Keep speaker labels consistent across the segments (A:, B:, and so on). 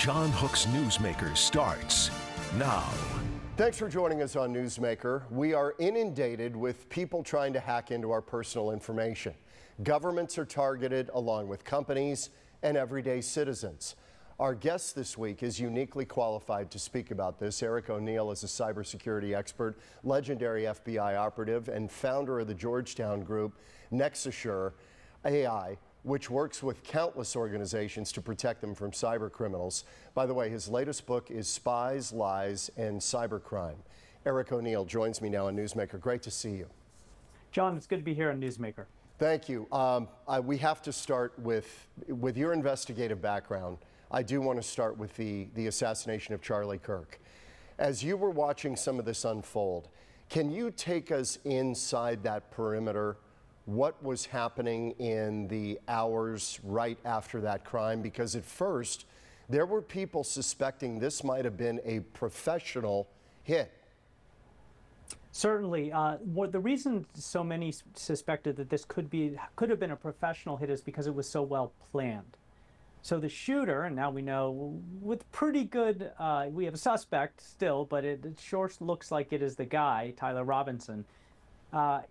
A: John Hook's Newsmaker starts now.
B: Thanks for joining us on Newsmaker. We are inundated with people trying to hack into our personal information. Governments are targeted along with companies and everyday citizens. Our guest this week is uniquely qualified to speak about this. Eric O'Neill is a cybersecurity expert, legendary FBI operative, and founder of the Georgetown group NexusSure AI, which works with countless organizations to protect them from cyber criminals. By the way, his latest book is Spies, Lies, and Cybercrime. Eric O'Neill joins me now on Newsmaker. Great to see you.
C: John, it's good to be here on Newsmaker.
B: Thank you. We have to start with your investigative background. I do want to start with the assassination of Charlie Kirk. As you were watching some of this unfold, can you take us inside that perimeter? What was happening in the hours right after that crime? Because at first, there were people suspecting this might have been a professional hit.
C: Certainly. The reason so many suspected that this could have been a professional hit is because it was so well planned. So the shooter, and now we know with pretty good, we have a suspect still, but it sure looks like it is the guy, Tyler Robinson.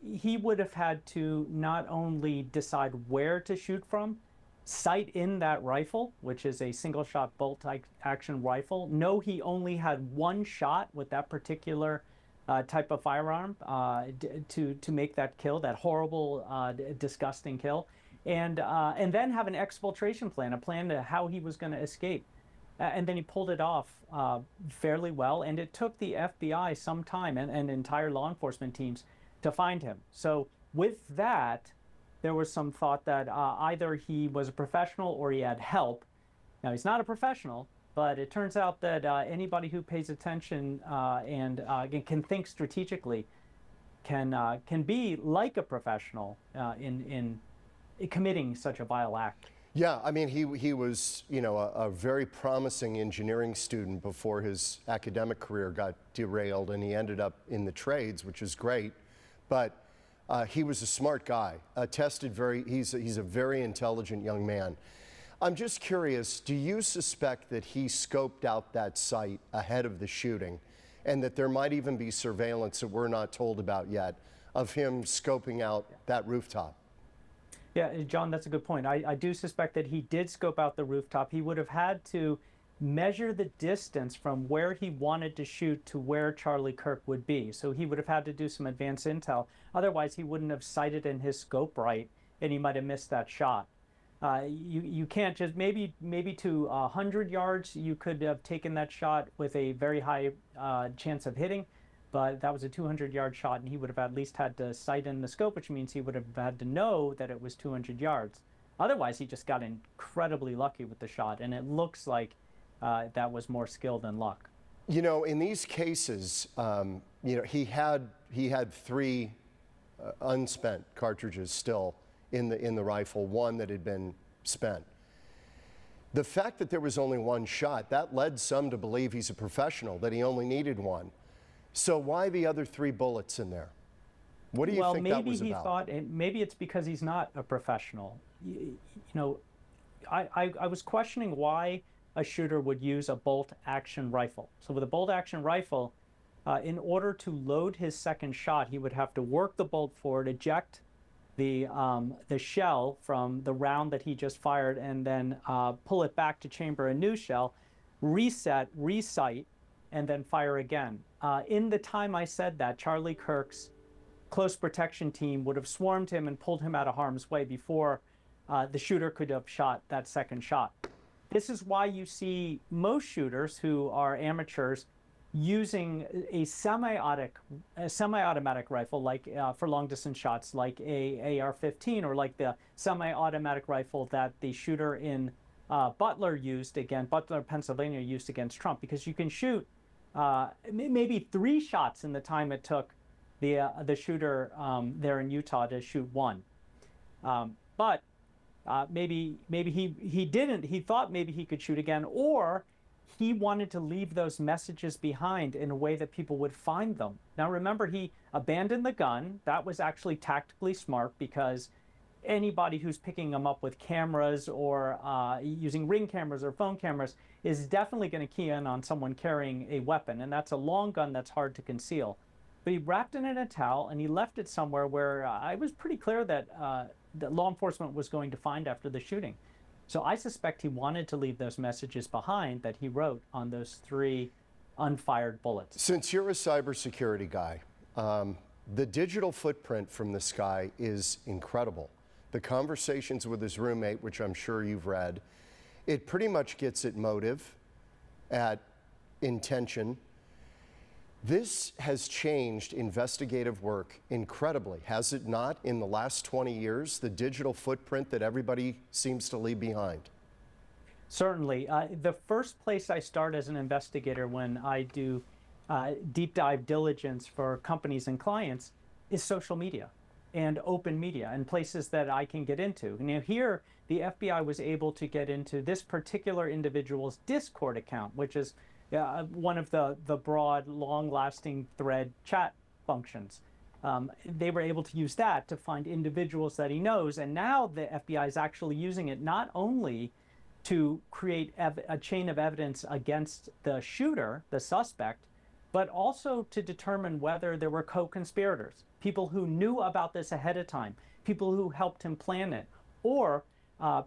C: He would have had to not only decide where to shoot from, sight in that rifle, which is a single-shot bolt-action rifle. No, he only had one shot with that particular type of firearm to make that kill, that horrible, disgusting kill, and then have an exfiltration plan, a plan to how he was going to escape. And then he pulled it off fairly well, and it took the FBI some time and entire law enforcement teams to find him. So with that, there was some thought that either he was a professional or he had help. Now, he's not a professional, but it turns out that anybody who pays attention and can think strategically can be like a professional in committing such a vile act.
B: Yeah, I mean, he was, a very promising engineering student before his academic career got derailed, and he ended up in the trades, which is great. But he was a smart guy, he's a very intelligent young man. I'm just curious, do you suspect that he scoped out that site ahead of the shooting, and that there might even be surveillance that we're not told about yet of him scoping out that rooftop?
C: Yeah, John, that's a good point. I do suspect that he did scope out the rooftop. He would have had to measure the distance from where he wanted to shoot to where Charlie Kirk would be. So he would have had to do some advanced intel. Otherwise, he wouldn't have sighted in his scope right, and he might have missed that shot. You can't just, maybe to 100 yards, you could have taken that shot with a very high chance of hitting, but that was a 200-yard shot, and he would have at least had to sight in the scope, which means he would have had to know that it was 200 yards. Otherwise, he just got incredibly lucky with the shot, and it looks like that was more skill than luck.
B: In these cases, he had 3 unspent cartridges still in the rifle, one that had been spent. The fact that there was only one shot, that led some to believe he's a professional, that he only needed one. So why the other 3 bullets in there? What do you think that was about?
C: Well, maybe he thought, maybe it's because he's not a professional. I was questioning why a shooter would use a bolt-action rifle. So with a bolt-action rifle, in order to load his second shot, he would have to work the bolt forward, eject the shell from the round that he just fired, and then pull it back to chamber a new shell, reset, resight, and then fire again. In the time I said that, Charlie Kirk's close protection team would have swarmed him and pulled him out of harm's way before the shooter could have shot that second shot. This is why you see most shooters who are amateurs using a semi-automatic rifle, like for long-distance shots, like a AR-15, or like the semi-automatic rifle that the shooter in Butler, Pennsylvania, used against Trump, because you can shoot maybe 3 shots in the time it took the shooter there in Utah to shoot 1. But maybe he didn't. He thought maybe he could shoot again, or he wanted to leave those messages behind in a way that people would find them. Now remember, he abandoned the gun. That was actually tactically smart, because anybody who's picking them up with cameras or using ring cameras or phone cameras is definitely going to key in on someone carrying a weapon, and that's a long gun that's hard to conceal. But he wrapped it in a towel and he left it somewhere where I was pretty clear that law enforcement was going to find after the shooting. So I suspect he wanted to leave those messages behind that he wrote on those 3 unfired bullets.
B: Since you're a cybersecurity guy, the digital footprint from this guy is incredible. The conversations with his roommate, which I'm sure you've read, it pretty much gets at motive, at intention. This has changed investigative work incredibly, has it not, in the last 20 years, the digital footprint that everybody seems to leave behind?
C: Certainly. The first place I start as an investigator when I do deep dive diligence for companies and clients is social media and open media and places that I can get into. Now here, the FBI was able to get into this particular individual's Discord account, which is one of the broad, long-lasting thread chat functions. They were able to use that to find individuals that he knows, and now the FBI is actually using it not only to create a chain of evidence against the shooter, the suspect, but also to determine whether there were co-conspirators, people who knew about this ahead of time, people who helped him plan it, or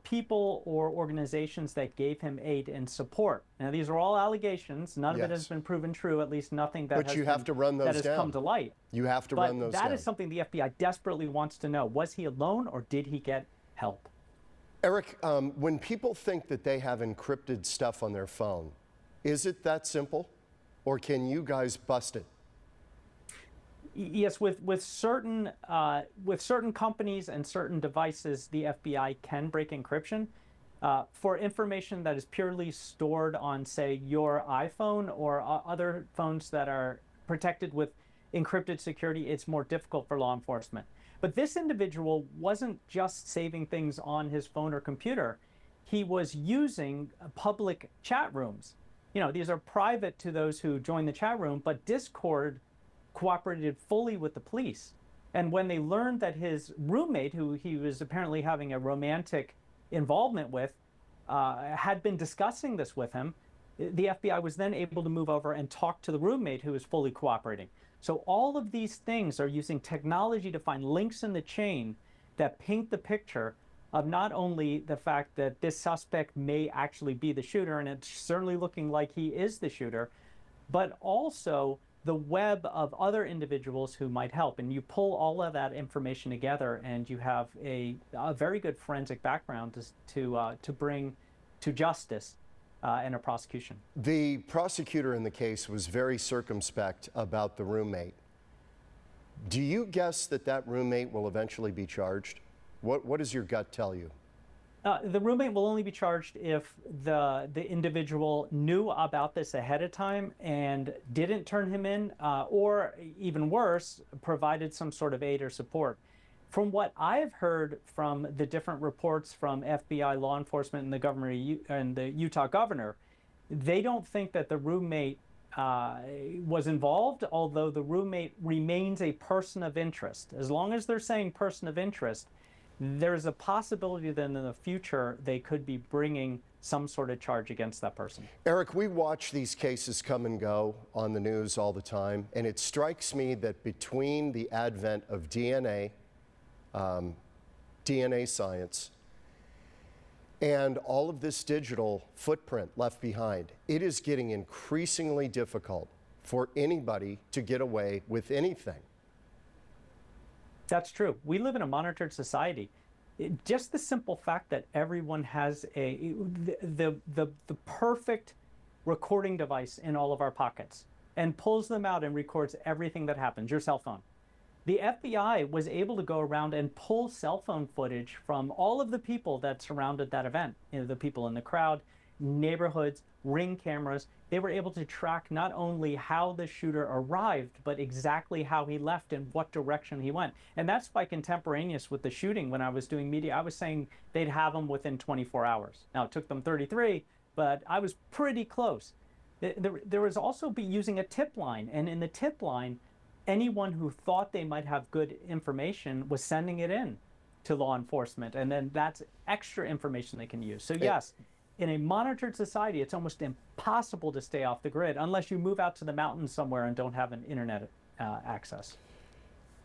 C: people or organizations that gave him aid and support. Now, these are all allegations. None of it has been proven true, at least nothing that has come to light.
B: You have to run those down.
C: But that is something the FBI desperately wants to know. Was he alone or did he get help?
B: Eric, when people think that they have encrypted stuff on their phone, is it that simple? Or can you guys bust it?
C: Yes, with certain companies and certain devices, the FBI can break encryption. For information that is purely stored on, say, your iPhone or other phones that are protected with encrypted security, it's more difficult for law enforcement. But this individual wasn't just saving things on his phone or computer. He was using public chat rooms. You know, these are private to those who join the chat room, but Discord cooperated fully with the police. And when they learned that his roommate, who he was apparently having a romantic involvement with, had been discussing this with him, the FBI was then able to move over and talk to the roommate who was fully cooperating. So all of these things are using technology to find links in the chain that paint the picture of not only the fact that this suspect may actually be the shooter, and it's certainly looking like he is the shooter, but also the web of other individuals who might help. And you pull all of that information together and you have a very good forensic background to bring to justice and a prosecution.
B: The prosecutor in the case was very circumspect about the roommate. Do you guess that that roommate will eventually be charged? What does your gut tell you?
C: The roommate will only be charged if the individual knew about this ahead of time and didn't turn him in, or even worse, provided some sort of aid or support. From what I've heard from the different reports from FBI law enforcement and the governor and the Utah governor, they don't think that the roommate was involved, although the roommate remains a person of interest. As long as they're saying person of interest, there's a possibility that in the future they could be bringing some sort of charge against that person.
B: Eric, we watch these cases come and go on the news all the time, and it strikes me that between the advent of DNA science, and all of this digital footprint left behind, it is getting increasingly difficult for anybody to get away with anything.
C: That's true. We live in a monitored society. Just the simple fact that everyone has the perfect recording device in all of our pockets and pulls them out and records everything that happens, your cell phone. The FBI was able to go around and pull cell phone footage from all of the people that surrounded that event. You know, the people in the crowd, neighborhoods, ring cameras. They were able to track not only how the shooter arrived, but exactly how he left and what direction he went. And that's why contemporaneous with the shooting, when I was doing media, I was saying they'd have him within 24 hours. Now, it took them 33, but I was pretty close. There was also be using a tip line, and in the tip line, anyone who thought they might have good information was sending it in. to law enforcement, and then that's extra information they can use. So yes, in a monitored society, it's almost impossible to stay off the grid unless you move out to the mountains somewhere and don't have an internet access.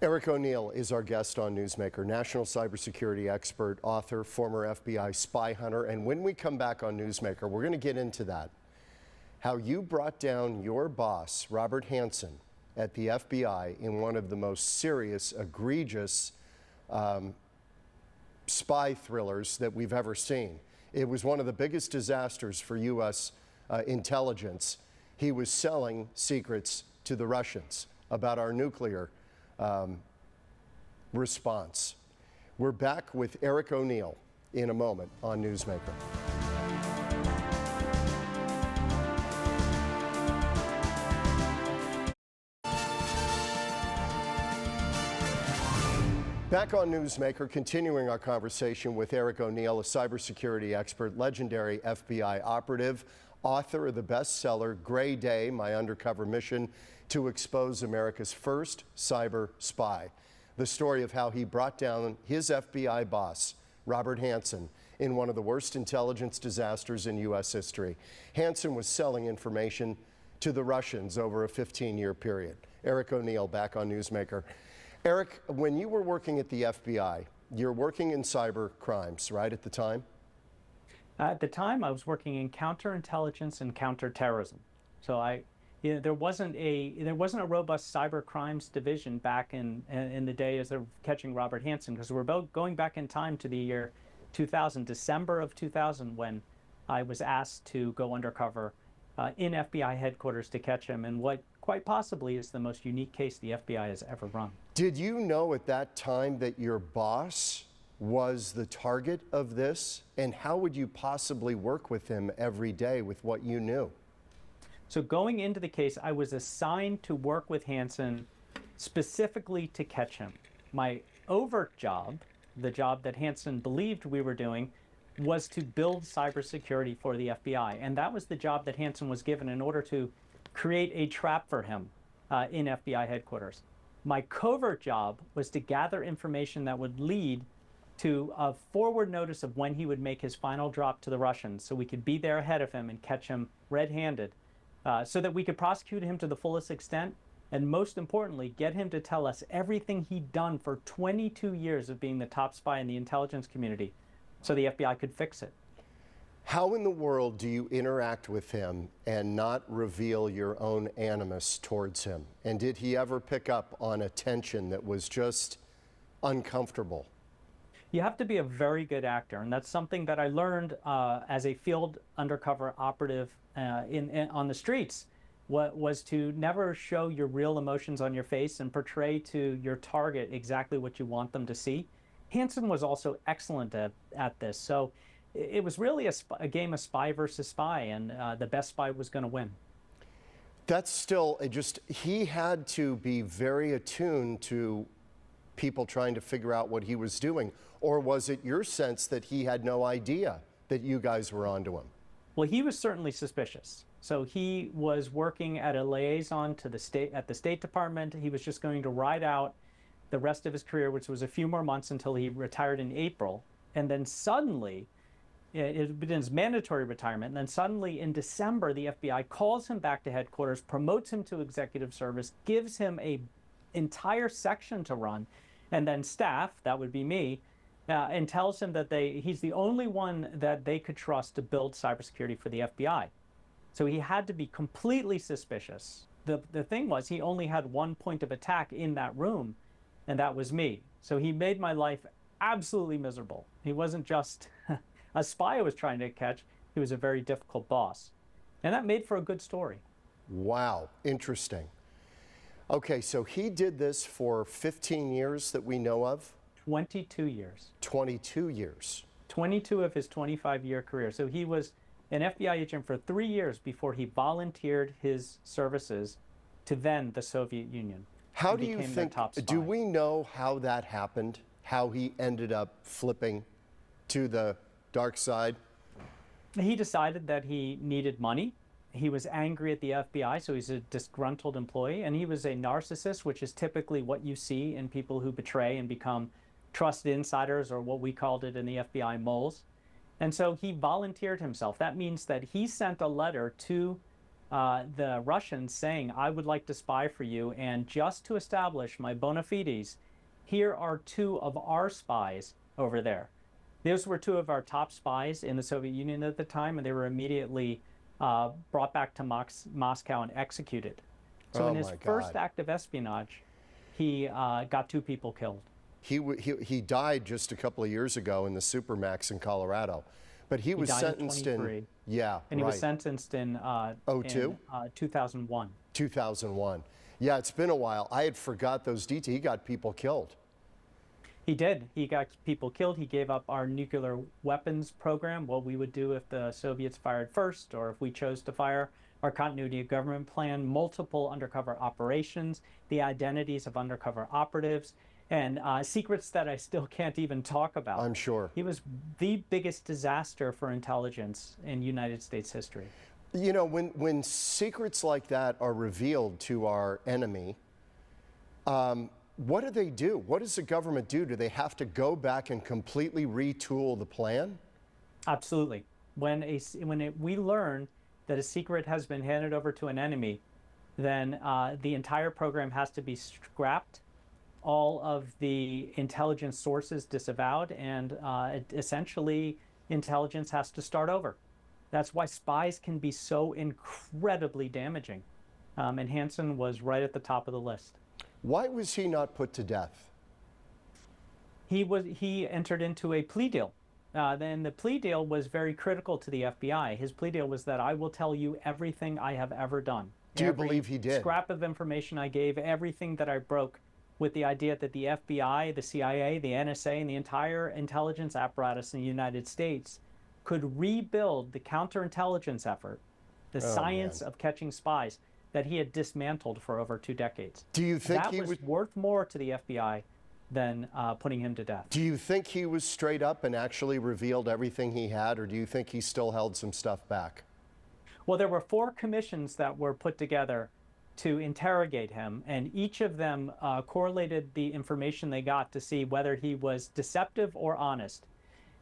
B: Eric O'Neill is our guest on Newsmaker, national cybersecurity expert, author, former FBI spy hunter. And when we come back on Newsmaker, we're going to get into that. How you brought down your boss, Robert Hanssen, at the FBI in one of the most serious, egregious spy thrillers that we've ever seen. It was one of the biggest disasters for U.S. Intelligence. He was selling secrets to the Russians about our nuclear response. We're back with Eric O'Neill in a moment on Newsmaker. Back on Newsmaker, continuing our conversation with Eric O'Neill, a cybersecurity expert, legendary FBI operative, author of the bestseller Gray Day, My Undercover Mission to Expose America's First Cyber Spy. The story of how he brought down his FBI boss, Robert Hanssen, in one of the worst intelligence disasters in U.S. history. Hanssen was selling information to the Russians over a 15-year period. Eric O'Neill back on Newsmaker. Eric, when you were working at the FBI, you're working in cyber crimes, right, at the time?
C: At the time, I was working in counterintelligence and counterterrorism. So there wasn't a robust cyber crimes division back in the day as they're catching Robert Hanssen, because we're both going back in time to the year 2000, December of 2000, when I was asked to go undercover in FBI headquarters to catch him, and what quite possibly is the most unique case the FBI has ever run.
B: Did you know at that time that your boss was the target of this? And how would you possibly work with him every day with what you knew?
C: So going into the case, I was assigned to work with Hanssen specifically to catch him. My overt job, the job that Hanssen believed we were doing, was to build cybersecurity for the FBI. And that was the job that Hanssen was given in order to create a trap for him in FBI headquarters. My covert job was to gather information that would lead to a forward notice of when he would make his final drop to the Russians, so we could be there ahead of him and catch him red-handed, so that we could prosecute him to the fullest extent, and most importantly, get him to tell us everything he'd done for 22 years of being the top spy in the intelligence community, so the FBI could fix it.
B: How in the world do you interact with him and not reveal your own animus towards him? And did he ever pick up on a tension that was just uncomfortable?
C: You have to be a very good actor, and that's something that I learned as a field undercover operative on the streets, was to never show your real emotions on your face and portray to your target exactly what you want them to see. Hanssen was also excellent at this, so it was really a game of spy versus spy, and the best spy was going to win.
B: That's still he had to be very attuned to people trying to figure out what he was doing. Or was it your sense that he had no idea that you guys were onto him?
C: Well, he was certainly suspicious. So he was working at a liaison to at the State Department. He was just going to ride out the rest of his career, which was a few more months until he retired in April. And then suddenly, it begins mandatory retirement. And then suddenly in December, the FBI calls him back to headquarters, promotes him to executive service, gives him an entire section to run, and then staff, that would be me, and tells him that he's the only one that they could trust to build cybersecurity for the FBI. So he had to be completely suspicious. The thing was, he only had one point of attack in that room, and that was me. So he made my life absolutely miserable. He wasn't just a spy I was trying to catch, he was a very difficult boss. And that made for a good story.
B: Wow, interesting. Okay, so he did this for 15 years that we know of?
C: 22 years.
B: 22 years.
C: 22 of his 25-year career. So he was an FBI agent for 3 years before he volunteered his services to then the Soviet Union.
B: How do you think, do we know how that happened? How he ended up flipping to the dark side?
C: He decided that he needed money. He was angry at the FBI, so he's a disgruntled employee, and he was a narcissist, which is typically what you see in people who betray and become trusted insiders, or what we called it in the FBI, moles. And so he volunteered himself. That means that he sent a letter to the Russians saying, I would like to spy for you, and just to establish my bona fides, here are 2 of our spies over there. Those were 2 of our top spies in the Soviet Union at the time, and they were immediately brought back to Moscow and executed. So in his first act of espionage, he got 2 people killed.
B: He died just a couple of years ago in the Supermax in Colorado, but he was sentenced in, yeah,
C: and he was sentenced in 2001.
B: 2001. Yeah, it's been a while. I had forgot those details. He got people killed.
C: He did. He got people killed. He gave up our nuclear weapons program, what we would do if the Soviets fired first, or if we chose to fire, our continuity of government plan, multiple undercover operations, the identities of undercover operatives, and secrets that I still can't even talk about.
B: I'm sure.
C: He was the biggest disaster for intelligence in United States history.
B: You know, when secrets like that are revealed to our enemy, what do they do? What does the government do? Do they have to go back and completely retool the plan?
C: Absolutely. When we learn that a secret has been handed over to an enemy, then the entire program has to be scrapped, all of the intelligence sources disavowed, and essentially intelligence has to start over. That's why spies can be so incredibly damaging. And Hanssen was right at the top of the list.
B: Why was he not put to death?
C: He entered into a plea deal. Then the plea deal was very critical to the FBI. His plea deal was that I will tell you everything I have ever done.
B: Do you believe he did?
C: Scrap of information I gave, everything that I broke, with the idea that the FBI, the CIA, the NSA, and the entire intelligence apparatus in the United States could rebuild the counterintelligence effort, the science of catching spies, that he had dismantled for over 2 decades.
B: Do you think
C: that was worth more to the FBI than putting him to death?
B: Do you think he was straight up and actually revealed everything he had, or do you think he still held some stuff back?
C: Well, there were 4 commissions that were put together to interrogate him, and each of them correlated the information they got to see whether he was deceptive or honest.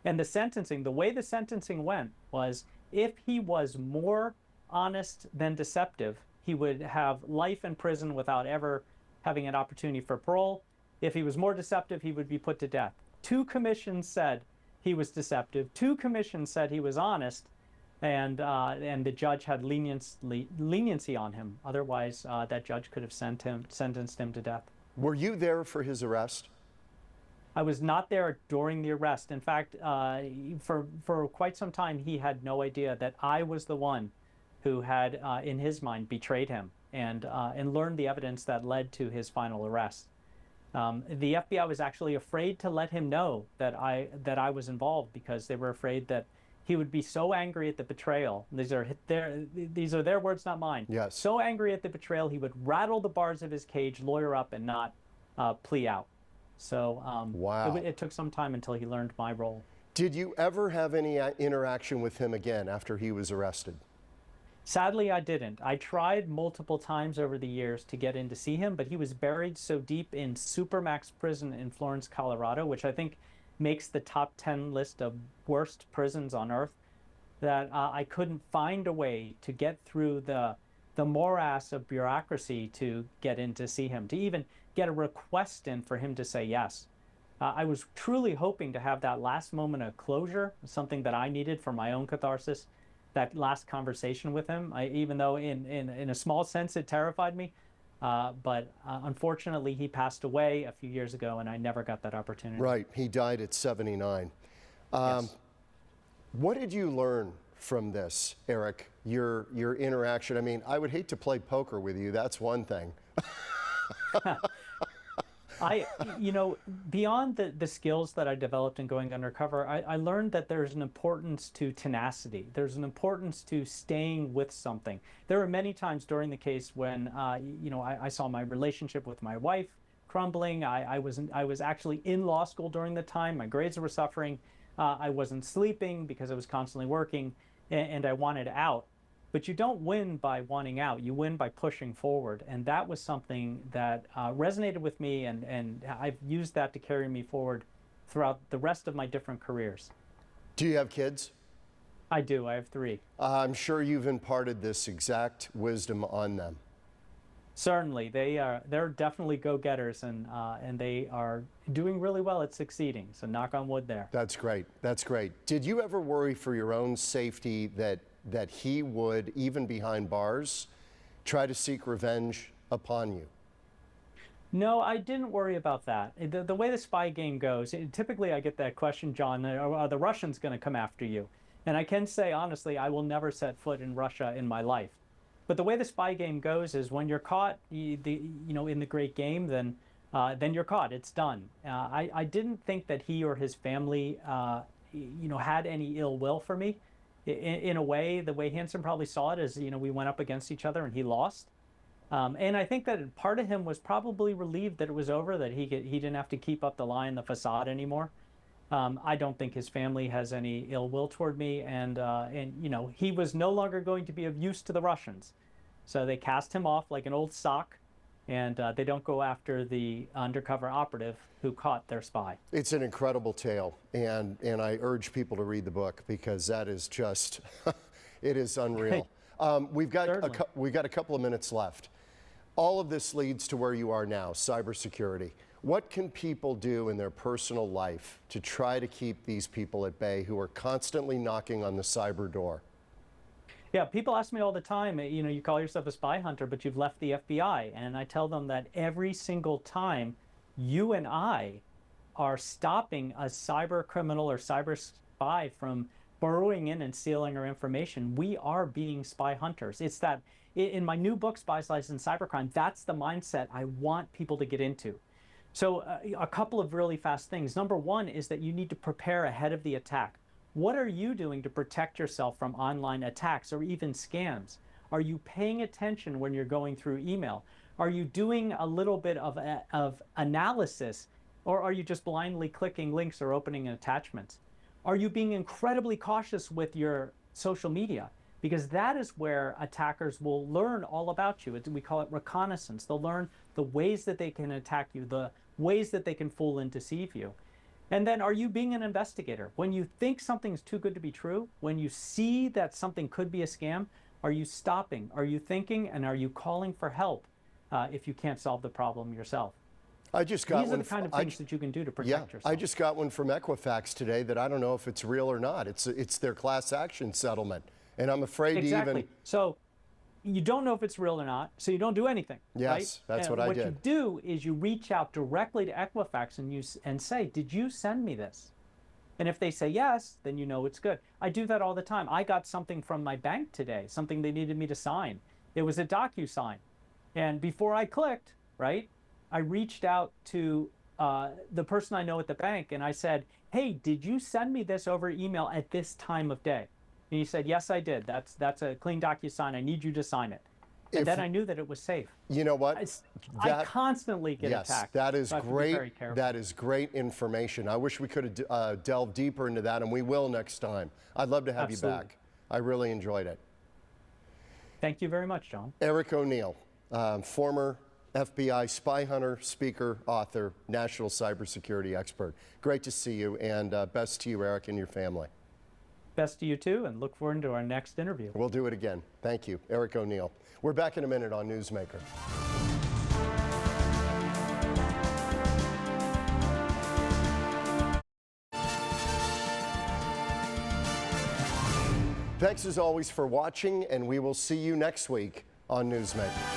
C: And the way the sentencing went was, if he was more honest than deceptive, he would have life in prison without ever having an opportunity for parole. If he was more deceptive, he would be put to death. 2 commissions said he was deceptive. 2 commissions said he was honest, and the judge had leniency on him. Otherwise, that judge could have sentenced him to death.
B: Were you there for his arrest?
C: I was not there during the arrest. In fact, for quite some time, he had no idea that I was the one who had, in his mind, betrayed him and learned the evidence that led to his final arrest. The FBI was actually afraid to let him know that I was involved, because they were afraid that he would be so angry at the betrayal. These are their words, not mine.
B: Yes.
C: So angry at the betrayal, he would rattle the bars of his cage, lawyer up, and not plea out. So
B: wow.
C: It took some time until he learned my role.
B: Did you ever have any interaction with him again after he was arrested?
C: Sadly, I didn't. I tried multiple times over the years to get in to see him, but he was buried so deep in Supermax prison in Florence, Colorado, which I think makes the top 10 list of worst prisons on earth, that I couldn't find a way to get through the morass of bureaucracy to get in to see him, to even get a request in for him to say yes. I was truly hoping to have that last moment of closure, something that I needed for my own catharsis, that last conversation with him, even though in a small sense it terrified me. But unfortunately, he passed away a few years ago, and I never got that opportunity.
B: Right, he died at 79.
C: Yes.
B: What did you learn from this, Eric, your interaction? I mean, I would hate to play poker with you, that's one thing. Beyond the skills that I developed in going undercover, I learned that there's an importance to tenacity. There's an importance to staying with something. There were many times during the case when, I saw my relationship with my wife crumbling. I was actually in law school during the time. My grades were suffering. I wasn't sleeping because I was constantly working, and I wanted out. But you don't win by wanting out, you win by pushing forward. And that was something that resonated with me, and I've used that to carry me forward
C: throughout the rest of my different careers.
B: Do you have kids?
C: I do. I have 3.
B: I'm sure you've imparted this exact wisdom on them.
C: Certainly, they're definitely go-getters, and they are doing really well at succeeding. So knock on wood there.
B: That's great. That's great. Did you ever worry for your own safety that he would, even behind bars, try to seek revenge upon you?
C: No, I didn't worry about that. The way the spy game goes, typically I get that question, John, are the Russians going to come after you? And I can say, honestly, I will never set foot in Russia in my life. But the way the spy game goes is when you're caught, in the great game, then you're caught. It's done. I didn't think that he or his family, had any ill will for me. In a way, the way Hanssen probably saw it is, we went up against each other and he lost. And I think that part of him was probably relieved that it was over, that he didn't have to keep up the lie and the facade anymore. I don't think his family has any ill will toward me, and he was no longer going to be of use to the Russians. So they cast him off like an old sock, and they don't go after the undercover operative who caught their spy.
B: It's an incredible tale, and I urge people to read the book because that is just, it is unreal. We've got a couple of minutes left. All of this leads to where you are now, cybersecurity. What can people do in their personal life to try to keep these people at bay who are constantly knocking on the cyber door?
C: Yeah, people ask me all the time, you call yourself a spy hunter, but you've left the FBI. And I tell them that every single time you and I are stopping a cyber criminal or cyber spy from burrowing in and stealing our information, we are being spy hunters. It's that, in my new book, Spies, Lies, and Cybercrime, that's the mindset I want people to get into. So a couple of really fast things. Number one is that you need to prepare ahead of the attack. What are you doing to protect yourself from online attacks or even scams? Are you paying attention when you're going through email? Are you doing a little bit of analysis, or are you just blindly clicking links or opening attachments? Are you being incredibly cautious with your social media? Because that is where attackers will learn all about you. We call it reconnaissance. They'll learn the ways that they can attack you, the ways that they can fool and deceive you. And then, are you being an investigator? When you think something's too good to be true, when you see that something could be a scam, are you stopping? Are you thinking? And are you calling for help if you can't solve the problem yourself?
B: I just got
C: These are the kind of things that you can do to protect yourself.
B: I just got one from Equifax today that I don't know if it's real or not. It's their class action settlement, and I'm afraid to even.
C: So you don't know if it's real or not, so you don't do anything.
B: Yes,
C: right?
B: That's what I did.
C: What you do is you reach out directly to Equifax and say, "Did you send me this?" And if they say yes, then you know it's good. I do that all the time. I got something from my bank today, something they needed me to sign. It was a DocuSign, and before I clicked, right, I reached out to the person I know at the bank, and I said, "Hey, did you send me this over email at this time of day?" And he said, "Yes, I did. That's a clean DocuSign. I need you to sign it." And then I knew that it was safe.
B: You know what?
C: I constantly get attacked.
B: That is
C: so
B: great. That is great information. I wish we could have delved deeper into that, and we will next time. I'd love to have you back. I really enjoyed it.
C: Thank you very much, John.
B: Eric O'Neill, former FBI spy hunter, speaker, author, national cybersecurity expert. Great to see you, and best to you, Eric, and your family.
C: Best to you too, and look forward to our next interview.
B: We'll do it again. Thank you, Eric O'Neill. We're back in a minute on Newsmaker. Thanks as always for watching, and we will see you next week on Newsmaker.